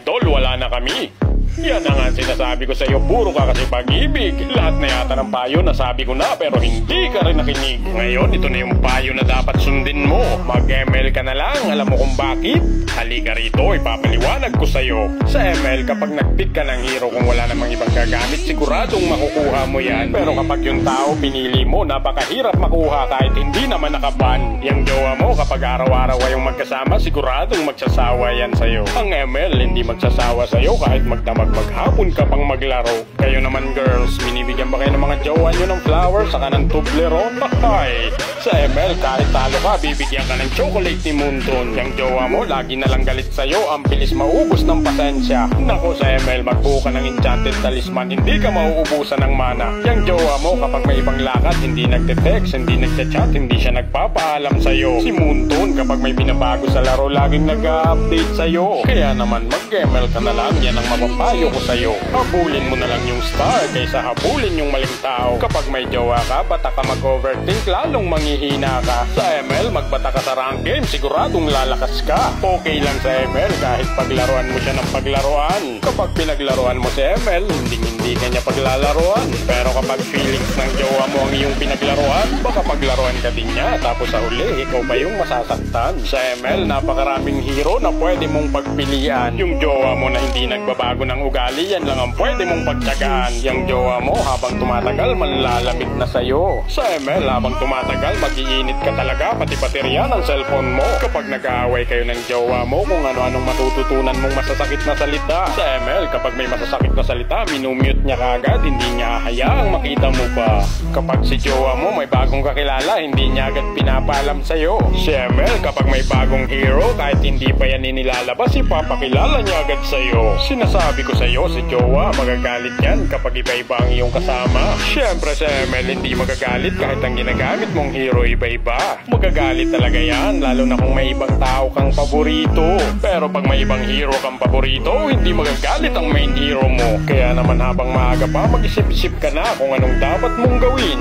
Tol, wala na kami. Yan na nga sinasabi ko sa iyo, puro ka kasi pag-ibig. Lahat na yata ng payo nasabi ko na pero hindi ka rin nakinig. Ngayon, ito na yung payo na dapat sundin mo. Mag-ML ka na lang, alam mo kung bakit? Halika rito, ipapaliwanag ko sa iyo. Sa ML, kapag nag-pick ka ng hero kung wala namang ibang gagamit, siguradong makukuha mo yan. Pero kapag yung tao pinili mo, napakahirap makuha kahit hindi naman nakaban. Yang jowa mo, kapag araw-araw kayong magkasama, siguradong magsasawa yan sa'yo. Ang ML, hindi magsasawa sa'yo kahit maghapon ka pang maglaro. Kayo naman girls, binibigyan ba kayo ng mga jowa nyo ng flowers saka ng Toblerone? Hay! Sa ML, kahit talo ka, bibigyan ka ng chocolate ni Munton. Yang jowa mo, lagi na lang galit sa'yo, ang bilis maubos ng pasensya. Nako, sa ML, magbuo ka ng enchanted talisman, hindi ka mauubusan ng mana. Yang jowa mo, kapag may ibang lakad, hindi nagte-text, hindi nagchat-chat, hindi siya nagpapaalam sa'yo. Si Munton, kapag may binabago sa laro, laging nag-update sa'yo. Kaya naman, mag-ML ka na lang, yan ang mapapayo ko sa'yo. Habulin mo na lang yung star kaysa habulin yung maling tao. Kapag may jowa ka, bata ka mag-overthink, lalong manghihina ka. Sa ML, magbata ka sa rank game, siguradong lalakas ka. Okay lang sa ML kahit paglaruan mo siya ng paglaruan. Kapag pinaglaruan mo si ML, hindi ka niya paglalaruan. Pero kapag feelings ng jowa mo ang iyong pinaglaruan, baka paglaruan ka din niya, tapos sa huli, ikaw pa yung masasaktan. Sa ML, napakaraming hero na pwede mong pagpilian. Yung jowa mo na hindi nagbabago ng ugali, yan lang ang pwede mong pagtsagaan. Yung jowa mo, habang tumatagal, manlalamig na sa'yo. Sa ML, habang tumatagal, mag-iinit ka talaga, pati baterya ng cellphone mo. Kapag nag-aaway kayo ng jowa mo, kung ano-anong matututunan mong masasakit na salita. Sa ML, kapag may masasakit na salita, minumute niya kagad, hindi niya hayaang makita mo pa. Kapag si jowa mo may bagong kakilala, hindi niya agad pinapaalam sa'yo. Si ML, kapag may bagong hero, kahit hindi pa yan inilalabas, ipapakilala niya agad sa'yo. Sinasabi ko sa'yo, si jowa, magagalit yan kapag iba-iba ang iyong kasama. Siyempre sa ML, hindi magagalit kahit ang ginagamit mong hero iba-iba. Magagalit talaga yan, lalo na kung may ibang tao kang paborito. Pero pag may ibang hero kang paborito, hindi magagalit ang main hero mo. Kaya naman habang maaga pa, mag-isip-isip ka na kung anong dapat mong gawin.